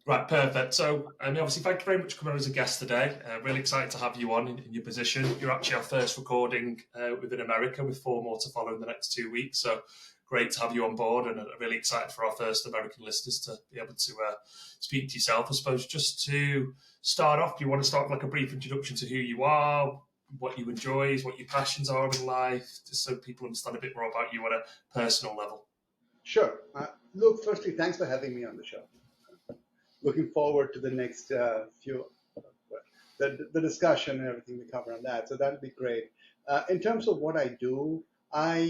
Right, perfect. So, obviously, thank you very much for coming on as a guest today. Really excited to have you on in your position. You're actually our first recording within America, with 4 more to follow in the next 2 weeks. So, great to have you on board, and really excited for our first American listeners to be able to speak to yourself. I suppose just to start off, do you want to start with like a brief introduction to who you are, what you enjoy, what your passions are in life, just so people understand a bit more about you on a personal level? Sure. Look, firstly, thanks for having me on the show. Looking forward to the next the discussion and everything we cover on that. So that'll be great. In terms of what I do, I'm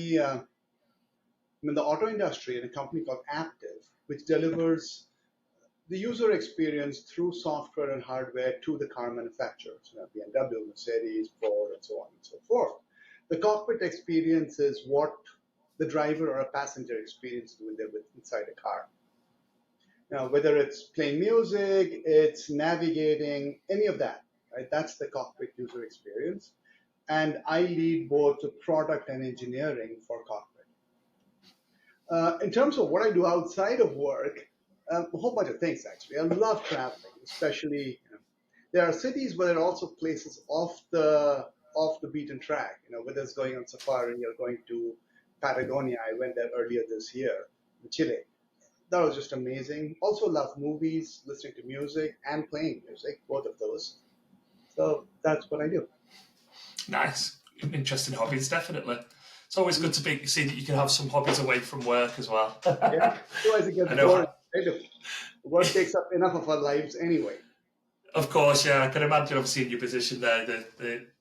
in the auto industry in a company called APTIV, which delivers the user experience through software and hardware to the car manufacturers, BMW, Mercedes, Ford, and so on and so forth. The cockpit experience is what the driver or a passenger experiences when they're inside a car. Now, whether it's playing music, it's navigating, any of that, right? That's the cockpit user experience. And I lead both the product and engineering for cockpit. In terms of what I do outside of work, a whole bunch of things, actually. I love traveling, especially, there are cities, but there are also places off the beaten track, whether it's going on safari and you're going to Patagonia. I went there earlier this year in Chile. That was just amazing. Also love movies, listening to music, and playing music, both of those. So that's what I do. Nice. Interesting hobbies, definitely. It's always good to see that you can have some hobbies away from work as well. Yeah, otherwise it gets boring. Work takes up enough of our lives anyway. Of course, yeah. I can imagine, obviously, in your position there,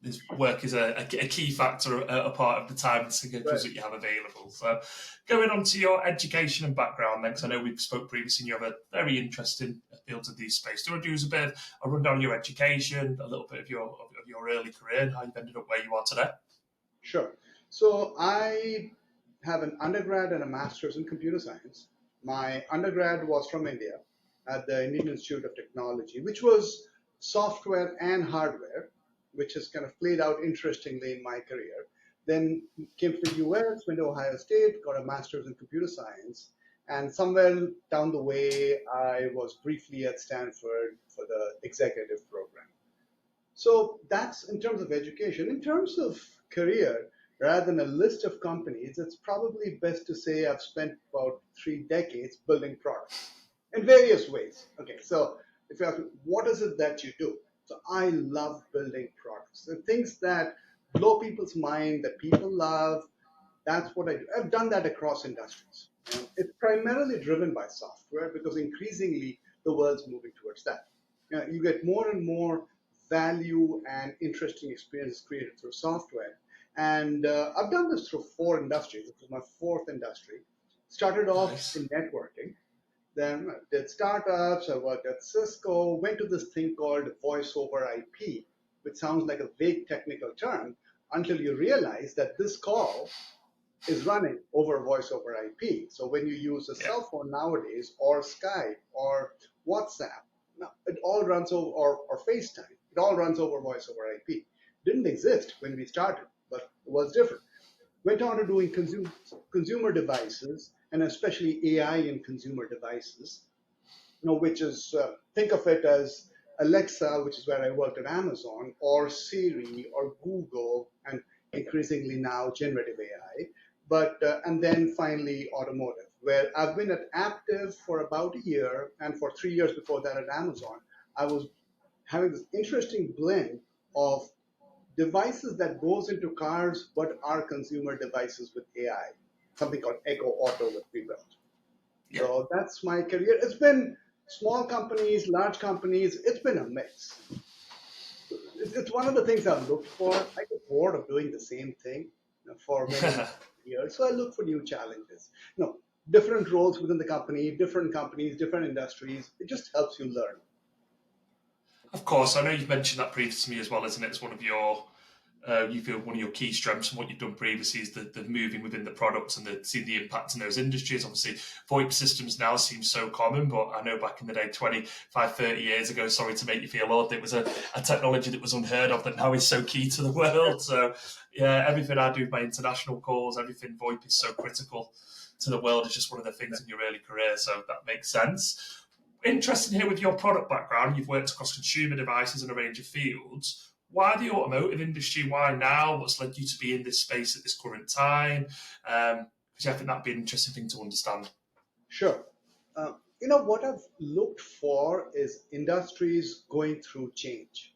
this work is a key factor, a part of the time and signatures that you have available. So, going on to your education and background, then, because I know we spoke previously, and you have a very interesting field of these space. Do you want to do us a bit of a rundown of your education, a little bit of your early career, and how you've ended up where you are today? Sure. So, I have an undergrad and a master's in computer science. My undergrad was from India, at the Indian Institute of Technology, which was software and hardware, which has kind of played out interestingly in my career. Then came to the US, went to Ohio State, got a master's in computer science, and somewhere down the way, I was briefly at Stanford for the executive program. So that's in terms of education. In terms of career, rather than a list of companies, it's probably best to say I've spent about 3 decades building products in various ways. Okay, so if you ask me, what is it that you do? So I love building products. The things that blow people's mind, that people love, that's what I do. I've done that across industries. It's primarily driven by software because increasingly the world's moving towards that. You get more and more value and interesting experiences created through software. And I've done this through 4 industries. This is my 4th industry. Started off in networking. Then did startups, I worked at Cisco, went to this thing called voice over IP, which sounds like a vague technical term until you realize that this call is running over voice over IP. So when you use a cell phone nowadays, or Skype, or WhatsApp, it all runs over, or FaceTime, it all runs over voice over IP. Didn't exist when we started, but it was different. Went on to doing consumer devices, and especially AI in consumer devices, which is, think of it as Alexa, which is where I worked at Amazon, or Siri, or Google, and increasingly now generative AI. But and then finally automotive, where I've been at APTIV for about a year, and for 3 years before that at Amazon, I was having this interesting blend of devices that goes into cars but are consumer devices with AI, something called Echo Auto that we built. Yeah. So that's my career. It's been small companies, large companies. It's been a mix. It's one of the things I've looked for. I get bored of doing the same thing for many years, so I look for new challenges. Different roles within the company, different companies, different industries. It just helps you learn. Of course, I know you've mentioned that previously to me as well, isn't it? It's one of your, you feel one of your key strengths and what you've done previously is the moving within the products and seeing the impact in those industries. Obviously, VoIP systems now seem so common, but I know back in the day, 25, 30 years ago, sorry to make you feel old, it was a technology that was unheard of that now is so key to the world. So, yeah, everything I do with my international calls, everything VoIP is so critical to the world. It's just one of the things in your early career, so that makes sense. interested here with your product background. You've worked across consumer devices and a range of fields. Why the automotive industry? Why now? What's led you to be in this space at this current time? Because I think that'd be an interesting thing to understand. Sure. What I've looked for is industries going through change.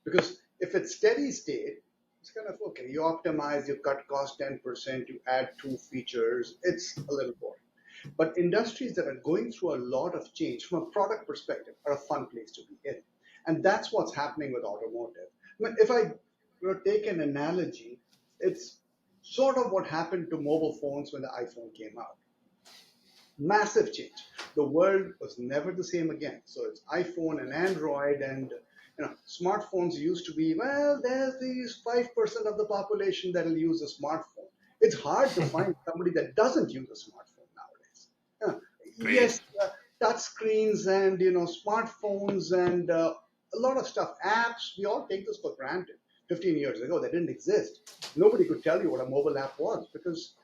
Because if it's steady state, it's kind of okay. You optimize, you cut cost 10%, you add two features. It's a little boring. But industries that are going through a lot of change from a product perspective are a fun place to be in. And that's what's happening with automotive. I mean, if I take an analogy, it's sort of what happened to mobile phones when the iPhone came out. Massive change. The world was never the same again. So it's iPhone and Android, and smartphones used to be, well, there's these 5% of the population that'll use a smartphone. It's hard to find somebody that doesn't use a smartphone nowadays. Yes, touch screens and smartphones and a lot of stuff, apps. We all take this for granted. 15 years ago, they didn't exist. Nobody could tell you what a mobile app was because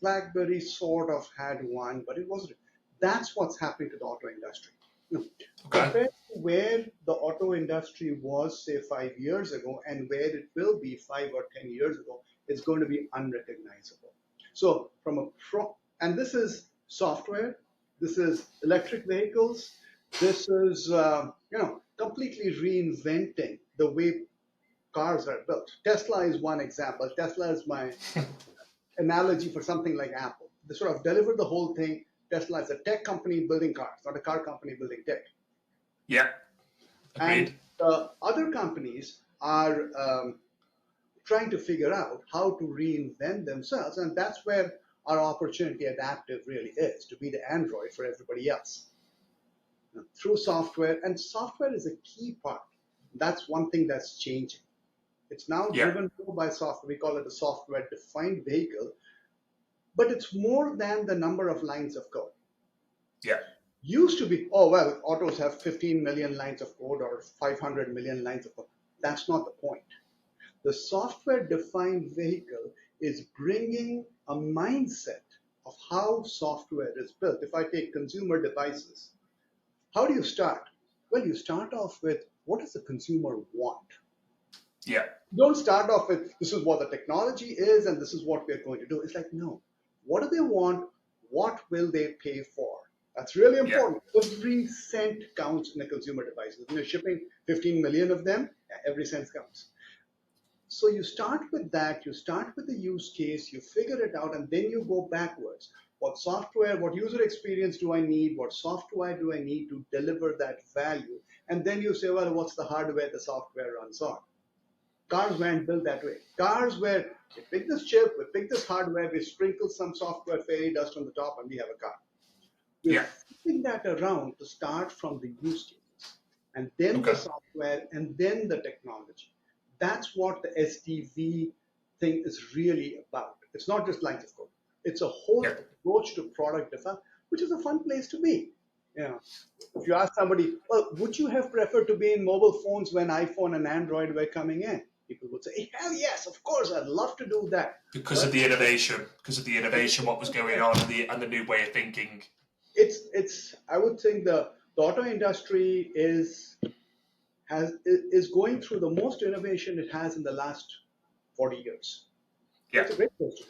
BlackBerry sort of had one, but it wasn't. That's what's happening to the auto industry. Compared to where the auto industry was, say, 5 years ago, and where it will be 5 or 10 years ago, it's going to be unrecognizable. So, and this is software, this is electric vehicles, this is completely reinventing the way cars are built. Tesla is one example. Tesla is my analogy for something like Apple. They sort of deliver the whole thing. Tesla is a tech company building cars, not a car company building tech. Yeah, agreed. And other companies are trying to figure out how to reinvent themselves, and that's where our opportunity at Aptiv really is, to be the Android for everybody else. Through software, and software is a key part. That's one thing that's changing. It's now driven by software. We call it a software-defined vehicle, but it's more than the number of lines of code. Yeah. Used to be, oh, well, autos have 15 million lines of code or 500 million lines of code. That's not the point. The software-defined vehicle is bringing a mindset of how software is built. If I take consumer devices, how do you start? Well, you start off with, what does the consumer want? Yeah. Don't start off with, this is what the technology is and this is what we're going to do. It's like, no. What do they want? What will they pay for? That's really important. Yeah. Every cent counts in a consumer device. When you're shipping 15 million of them, every cent counts. So you start with that, you start with the use case, you figure it out, and then you go backwards. What software, what user experience do I need? What software do I need to deliver that value? And then you say, well, what's the hardware the software runs on? Cars weren't built that way. Cars were, we pick this chip, we pick this hardware, we sprinkle some software fairy dust on the top, and we have a car. We're flipping that around to start from the use cases, and then the software, and then the technology. That's what the SDV thing is really about. It's not just lines of code. It's a whole approach to product development, which is a fun place to be. If you ask somebody, well, would you have preferred to be in mobile phones when iPhone and Android were coming in? People would say, hell yes, of course, I'd love to do that. Because of the innovation, what was going on, and the new way of thinking. It's. I would think the auto industry is going through the most innovation it has in the last 40 years. Yeah. That's a great question.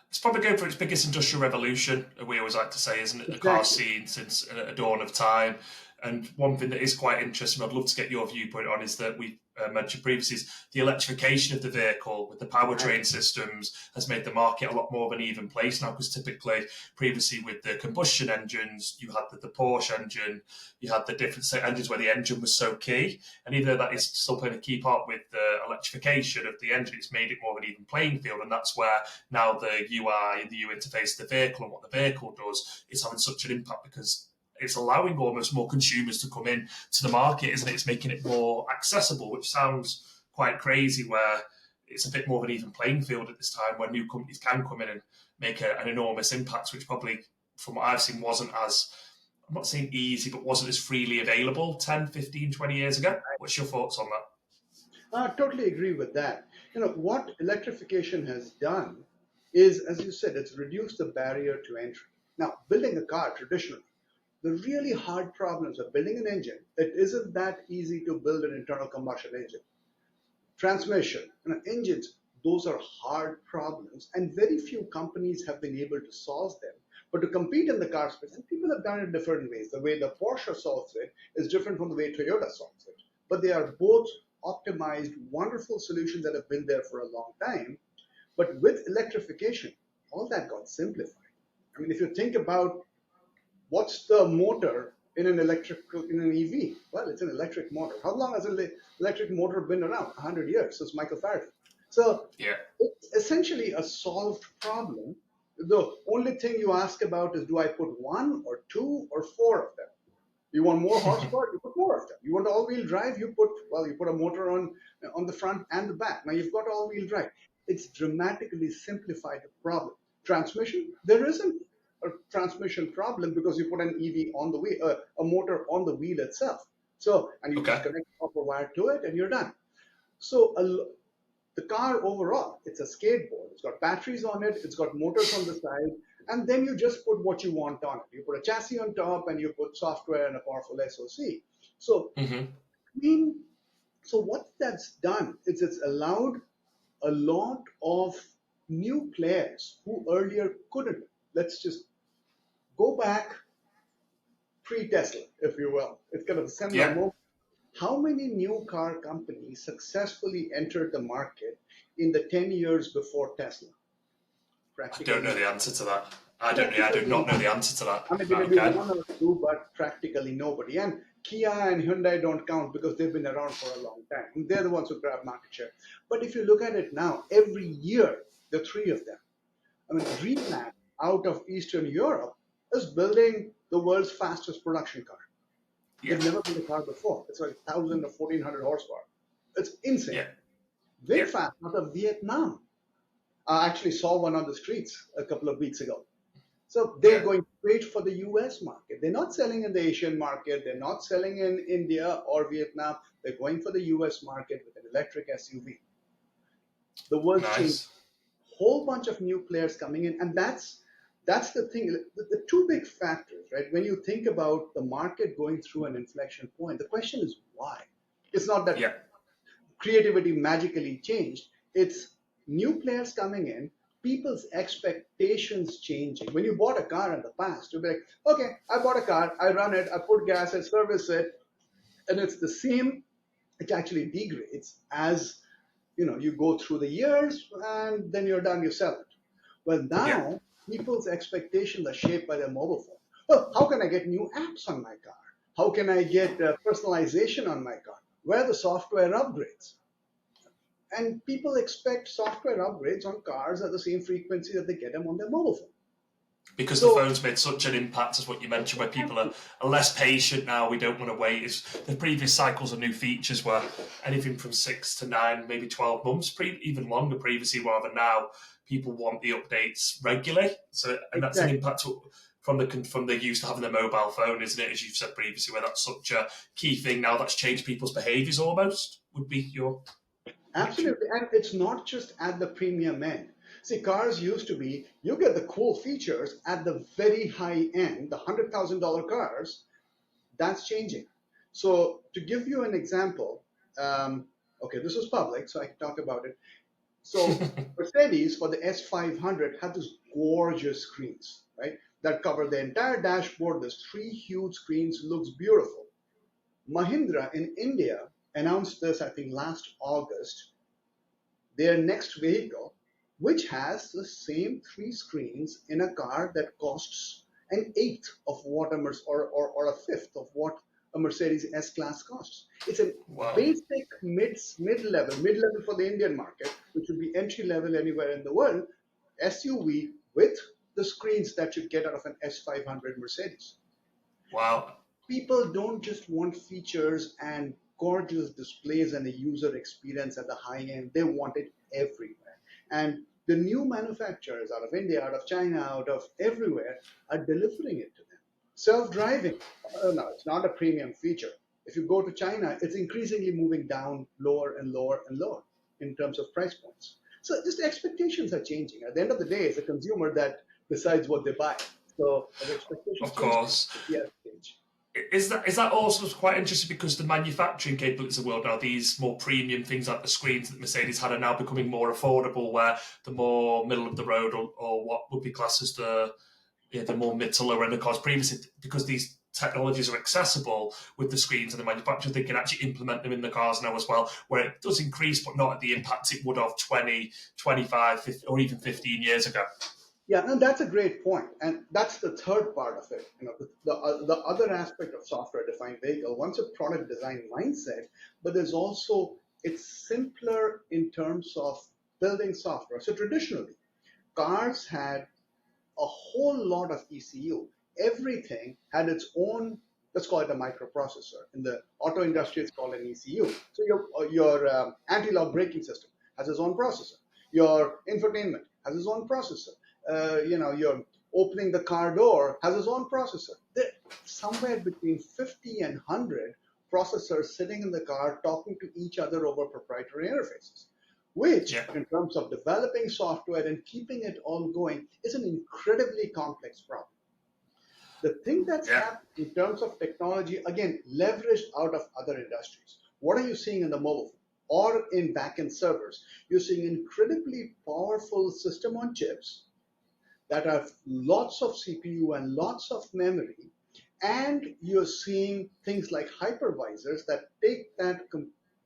It's probably going for its biggest industrial revolution, we always like to say, isn't it? The car scene since a dawn of time. And one thing that is quite interesting, I'd love to get your viewpoint on, is that we mentioned previously, is the electrification of the vehicle with the powertrain systems has made the market a lot more of an even place now, because typically previously with the combustion engines, you had the Porsche engine, you had the different engines where the engine was so key. And even though that is still playing a key part with the electrification of the engine, it's made it more of an even playing field. And that's where now the UI and the UI interface of the vehicle and what the vehicle does is having such an impact, because it's allowing almost more consumers to come in to the market, isn't it? It's making it more accessible, which sounds quite crazy, where it's a bit more of an even playing field at this time, where new companies can come in and make an enormous impact, which probably, from what I've seen, wasn't as, I'm not saying easy, but wasn't as freely available 10, 15, 20 years ago. What's your thoughts on that? I totally agree with that. What electrification has done is, as you said, it's reduced the barrier to entry. Now, building a car traditionally, the really hard problems of building an engine, it isn't that easy to build an internal combustion engine. Transmission, engines, those are hard problems, and very few companies have been able to solve them. But to compete in the car space, and people have done it different ways. The way the Porsche solves it is different from the way Toyota solves it. But they are both optimized, wonderful solutions that have been there for a long time. But with electrification, all that got simplified. I mean, if you think about what's the motor in an EV? Well, it's an electric motor. How long has an electric motor been around? 100 years, since Michael Faraday. So Yeah. it's essentially a solved problem. The only thing you ask about is, do I put one or two or four of them? You want more horsepower, you put more of them. You want all-wheel drive, you put a motor on the front and the back. Now you've got all-wheel drive. It's dramatically simplified the problem. Transmission, there isn't a transmission problem because you put an EV on the wheel, a motor on the wheel itself. So, and you just connect a copper wire to it, and you're done. So the car overall, it's a skateboard. It's got batteries on it. It's got motors on the side. And then you just put what you want on it. You put a chassis on top and you put software and a powerful SoC. So, I mean, so what that's done is it's allowed a lot of new players who earlier couldn't. Let's just go back pre-Tesla, if you will. It's kind of a similar moment. How many new car companies successfully entered the market in the 10 years before Tesla? I don't know the answer to that. I do not know the answer to that. I mean, maybe one or two, but practically nobody. And Kia and Hyundai don't count because they've been around for a long time. And they're the ones who grab market share. But if you look at it now, every year, the three of them. I mean, Greenland out of Eastern Europe is building the world's fastest production car. They've never built a car before. It's like 1,000 or 1,400 horsepower. It's insane. VinFast out of Vietnam. I actually saw one on the streets a couple of weeks ago. So they're going straight for the US market. They're not selling in the Asian market. They're not selling in India or Vietnam. They're going for the US market with an electric SUV. The world's changed. A whole bunch of new players coming in. And that's the thing. The two big factors, right? When you think about the market going through an inflection point, the question is why? It's not that creativity magically changed. It's new players coming in, people's expectations changing. When you bought a car in the past, you'd be like, okay, I bought a car, I run it, I put gas, I service it, and it's the same. It actually degrades as you go through the years, and then you're done, you sell it. Well, now people's expectations are shaped by their mobile phone. Well, how can I get new apps on my car? How can I get personalization on my car? Where are the software upgrades? And people expect software upgrades on cars at the same frequency that they get them on their mobile phone. Because the phone's made such an impact, as what you mentioned, where people are less patient now. We don't want to wait. The previous cycles of new features were anything from 6 to 9, maybe 12 months, even longer previously, rather now people want the updates regularly. So, and that's an impact from the use to having the mobile phone, isn't it? As you've said previously, where that's such a key thing now that's changed people's behaviours almost, would be your... Absolutely. And it's not just at the premium end. See, cars used to be, you get the cool features at the very high end, the $100,000 cars. That's changing. So to give you an example, okay, this is public, so I can talk about it. So Mercedes for the S500 had these gorgeous screens, right? That cover the entire dashboard. There's 3 huge screens, looks beautiful. Mahindra in India announced this, I think, last August, their next vehicle, which has the same 3 screens in a car that costs an eighth of what or a fifth of what a Mercedes S-Class costs. It's a basic mid-level for the Indian market, which would be entry-level anywhere in the world, SUV with the screens that you get out of an S500 Mercedes. Wow. People don't just want features and gorgeous displays and a user experience at the high end. They want it everywhere. And the new manufacturers out of India, out of China, out of everywhere are delivering it to them. Self-driving, no, it's not a premium feature. If you go to China, it's increasingly moving down lower and lower and lower in terms of price points. So just expectations are changing. At the end of the day, it's a consumer that decides what they buy. So the expectation Of change, course. the change. Is that also quite interesting because the manufacturing capabilities of the world now, these more premium things like the screens that Mercedes had are now becoming more affordable, where the more middle of the road or what would be classed as the more mid to lower end of cars previously, because these technologies are accessible with the screens and the manufacturers, they can actually implement them in the cars now as well, where it does increase, but not at the impact it would have 20, 25, 50, or even 15 years ago. Yeah, and that's a great point, and that's the third part of it. The other aspect of software-defined vehicle. Once a product design mindset, but there's also it's simpler in terms of building software. So traditionally, cars had a whole lot of ECU. Everything had its own, let's call it a microprocessor. In the auto industry, it's called an ECU. So your anti-lock braking system has its own processor. Your infotainment has its own processor. Your opening the car door has its own processor. There, somewhere between 50 and 100 processors sitting in the car talking to each other over proprietary interfaces, which in terms of developing software and keeping it all going is an incredibly complex problem. The thing that's happened in terms of technology, again, leveraged out of other industries. What are you seeing in the mobile phone or in backend servers? You're seeing incredibly powerful system on chips that have lots of CPU and lots of memory, and you're seeing things like hypervisors that take that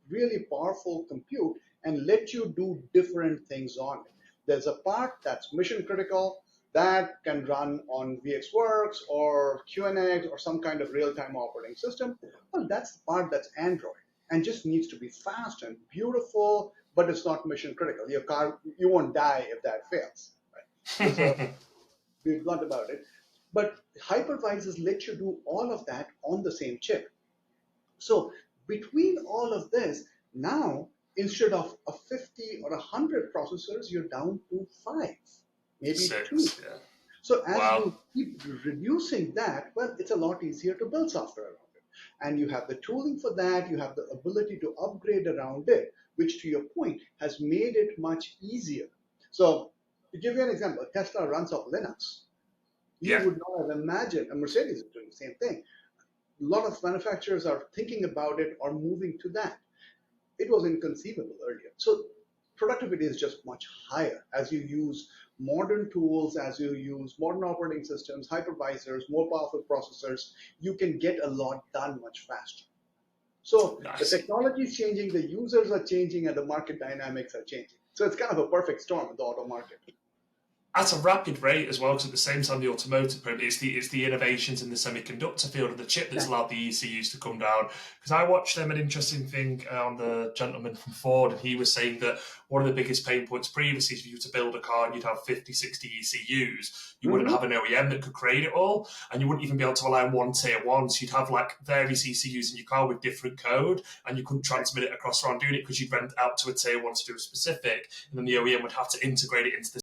really powerful compute and let you do different things on it. There's a part that's mission critical that can run on VxWorks or QNX or some kind of real-time operating system. Well, that's the part that's Android and just needs to be fast and beautiful, but it's not mission critical. Your car, you won't die if that fails. Right? So be blunt about it. But hypervisors let you do all of that on the same chip. So between all of this, now instead of a 50 or 100 processors, you're down to 5, maybe 6, 2. yeah. So as Wow. you keep reducing that, well, it's a lot easier to build software around it. And you have the tooling for that, you have the ability to upgrade around it, which to your point has made it much easier. So to give you an example, Tesla runs off Linux. You would not have imagined, and Mercedes is doing the same thing. A lot of manufacturers are thinking about it or moving to that. It was inconceivable earlier. So productivity is just much higher as you use modern tools, as you use modern operating systems, hypervisors, more powerful processors. You can get a lot done much faster. So the technology is changing, the users are changing, and the market dynamics are changing. So it's kind of a perfect storm in the auto market. At a rapid rate as well, because at the same time the automotive, it's the innovations in the semiconductor field of the chip that's allowed the ECUs to come down. Because I watched them an interesting thing on the gentleman from Ford, and he was saying that one of the biggest pain points previously is for you to build a car and you'd have 50, 60 ECUs. You wouldn't have an OEM that could create it all, and you wouldn't even be able to rely on one tier one. So you'd have like various ECUs in your car with different code, and you couldn't transmit it across around doing it because you'd rent out to a tier one to do a specific, and then the OEM would have to integrate it into the